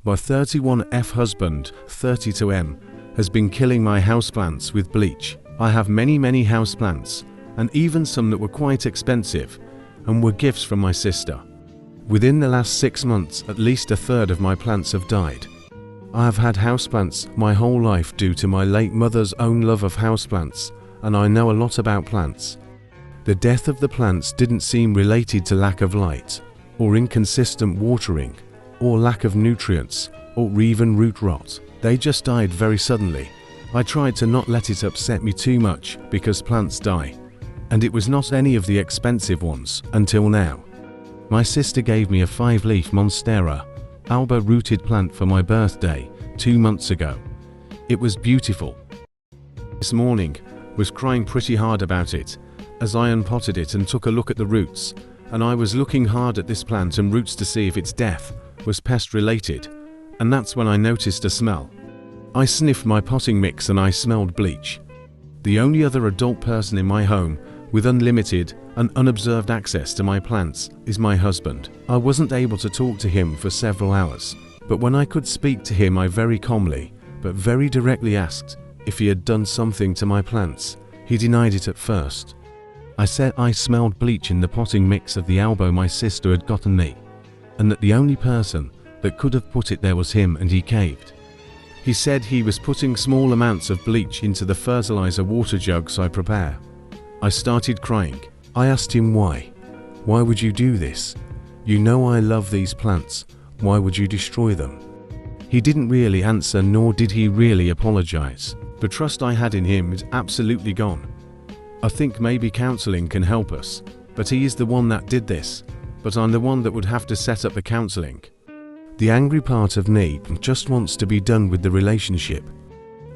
My 31F husband, 32M, has been killing my houseplants with bleach. I have many houseplants, and even some that were quite expensive, and were gifts from my sister. Within the last 6 months, at least a third of my plants have died. I have had houseplants my whole life due to my late mother's own love of houseplants, and I know a lot about plants. The death of the plants didn't seem related to lack of light, or inconsistent watering, or lack of nutrients, or even root rot. They just died very suddenly. I tried to not let it upset me too much because plants die, and it was not any of the expensive ones until now. My sister gave me a 5-leaf Monstera alba rooted plant for my birthday 2 months ago. It was beautiful. This morning was crying pretty hard about it as I unpotted it and took a look at the roots, and I was looking hard at this plant and roots to see if its death was pest related, and that's when I noticed a smell. I sniffed my potting mix and I smelled bleach. The only other adult person in my home with unlimited and unobserved access to my plants is my husband. I wasn't able to talk to him for several hours, but when I could speak to him I very calmly but very directly asked if he had done something to my plants. He denied it at first. I said I smelled bleach in the potting mix of the alba my sister had gotten me, and that the only person that could have put it there was him, and he caved. He said he was putting small amounts of bleach into the fertilizer water jugs I prepare. I started crying. I asked him why. Why would you do this? You know I love these plants. Why would you destroy them? He didn't really answer, nor did he really apologize. The trust I had in him is absolutely gone. I think maybe counseling can help us, but he is the one that did this, but I'm the one that would have to set up the counseling. The angry part of me just wants to be done with the relationship.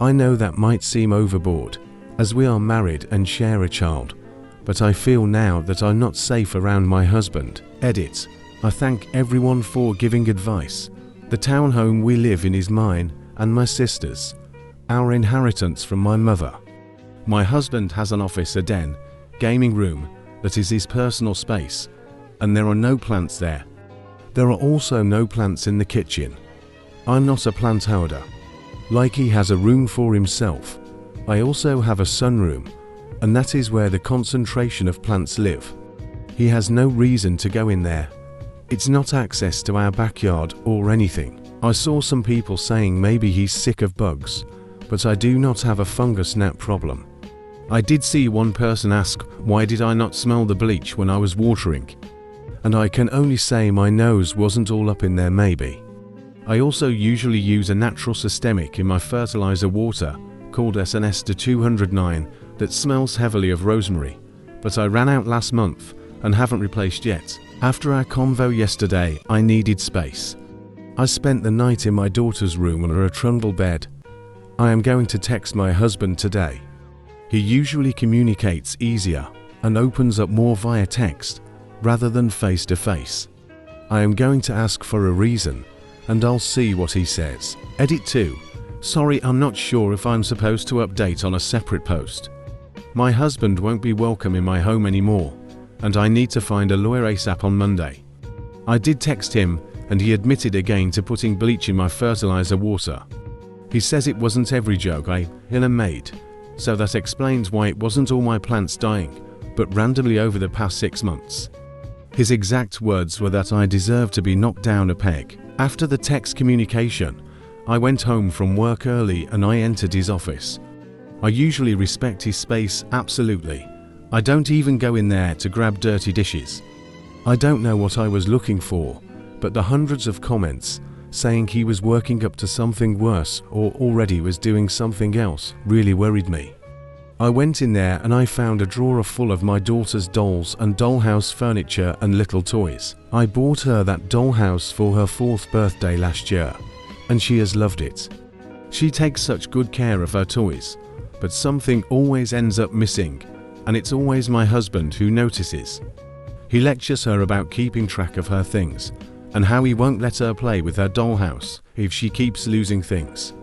I know that might seem overboard, as we are married and share a child, but I feel now that I'm not safe around my husband. Edit. I thank everyone for giving advice. The townhome we live in is mine and my sister's, our inheritance from my mother. My husband has an office, a den, gaming room that is his personal space, and there are no plants there. There are also no plants in the kitchen. I'm not a plant hoarder. Like he has a room for himself, I also have a sunroom, and that is where the concentration of plants live. He has no reason to go in there. It's not access to our backyard or anything. I saw some people saying maybe he's sick of bugs, but I do not have a fungus gnat problem. I did see one person ask why did I not smell the bleach when I was watering, and I can only say my nose wasn't all up in there maybe. I also usually use a natural systemic in my fertilizer water called SNS 209 that smells heavily of rosemary, but I ran out last month and haven't replaced yet. After our convo yesterday, I needed space. I spent the night in my daughter's room under a trundle bed. I am going to text my husband today. He usually communicates easier and opens up more via text rather than face to face. I am going to ask for a reason, and I'll see what he says. Edit 2. Sorry, I'm not sure if I'm supposed to update on a separate post. My husband won't be welcome in my home anymore, and I need to find a lawyer ASAP on Monday. I did text him, and he admitted again to putting bleach in my fertilizer water. He says it wasn't every jug I made, so that explains why it wasn't all my plants dying, but randomly over the past 6 months. His exact words were that I deserve to be knocked down a peg. After the text communication, I went home from work early and I entered his office. I usually respect his space absolutely. I don't even go in there to grab dirty dishes. I don't know what I was looking for, but the hundreds of comments saying he was working up to something worse or already was doing something else really worried me. I went in there and I found a drawer full of my daughter's dolls and dollhouse furniture and little toys. I bought her that dollhouse for her 4th birthday last year, and she has loved it. She takes such good care of her toys, but something always ends up missing, and it's always my husband who notices. He lectures her about keeping track of her things, and how he won't let her play with her dollhouse if she keeps losing things.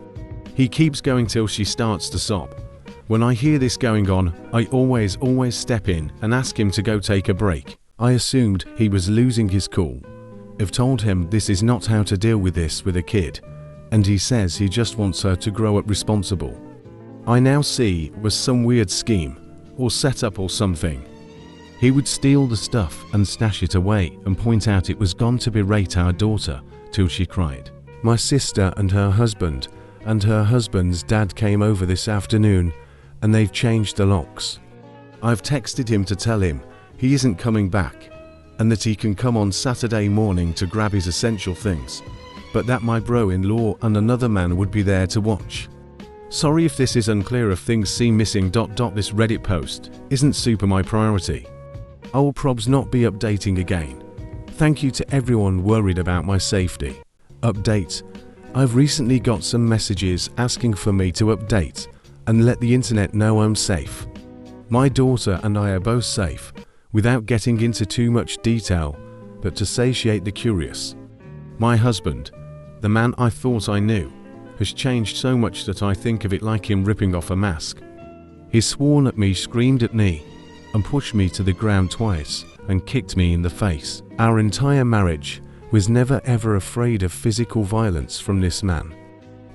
He keeps going till she starts to sob. When I hear this going on, I always step in and ask him to go take a break. I assumed he was losing his cool, I've told him this is not how to deal with this with a kid, and he says he just wants her to grow up responsible. I now see it was some weird scheme, or setup or something. He would steal the stuff and stash it away and point out it was gone to berate our daughter till she cried. My sister and her husband's dad came over this afternoon, and they've changed the locks. I've texted him to tell him he isn't coming back and that he can come on Saturday morning to grab his essential things, but that my bro-in-law and another man would be there to watch. Sorry if this is unclear if things seem missing. This Reddit post isn't super my priority. I will probs not be updating again. Thank you to everyone worried about my safety. Update. I've recently got some messages asking for me to update and let the internet know I'm safe. My daughter and I are both safe, without getting into too much detail, but to satiate the curious. My husband, the man I thought I knew, has changed so much that I think of it like him ripping off a mask. He's sworn at me, screamed at me, and pushed me to the ground twice and kicked me in the face. Our entire marriage was never ever afraid of physical violence from this man.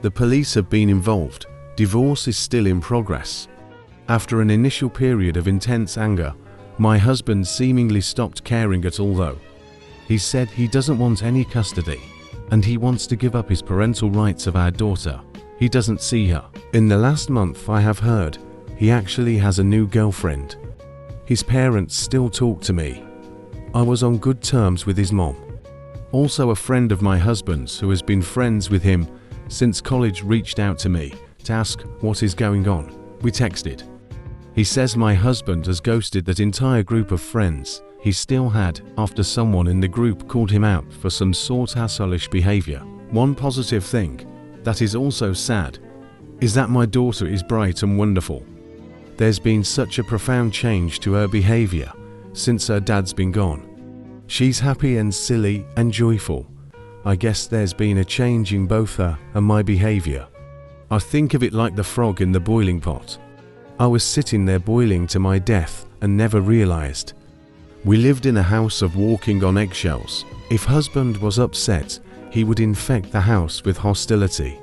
The police have been involved. Divorce is still in progress. After an initial period of intense anger, my husband seemingly stopped caring at all though. He said he doesn't want any custody, and he wants to give up his parental rights of our daughter. He doesn't see her. In the last month I have heard he actually has a new girlfriend. His parents still talk to me. I was on good terms with his mom. Also, a friend of my husband's who has been friends with him since college reached out to me to ask what is going on. We texted. He says my husband has ghosted that entire group of friends he still had after someone in the group called him out for some sort of asshole-ish behavior. One positive thing that is also sad is that my daughter is bright and wonderful. There's been such a profound change to her behavior since her dad's been gone. She's happy and silly and joyful. I guess there's been a change in both her and my behavior. I think of it like the frog in the boiling pot. I was sitting there boiling to my death and never realized. We lived in a house of walking on eggshells. If husband was upset, he would infect the house with hostility.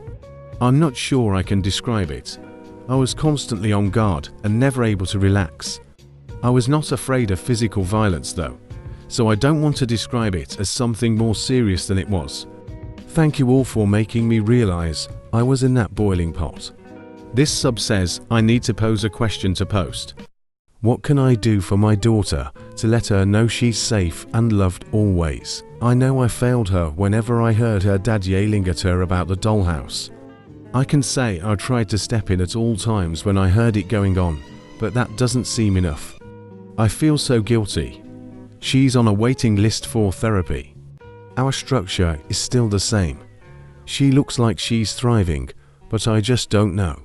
I'm not sure I can describe it. I was constantly on guard and never able to relax. I was not afraid of physical violence though, so I don't want to describe it as something more serious than it was. Thank you all for making me realize I was in that boiling pot. This sub says I need to pose a question to post. What can I do for my daughter to let her know she's safe and loved always? I know I failed her whenever I heard her dad yelling at her about the dollhouse. I can say I tried to step in at all times when I heard it going on, but that doesn't seem enough. I feel so guilty. She's on a waiting list for therapy. Our structure is still the same. She looks like she's thriving, but I just don't know.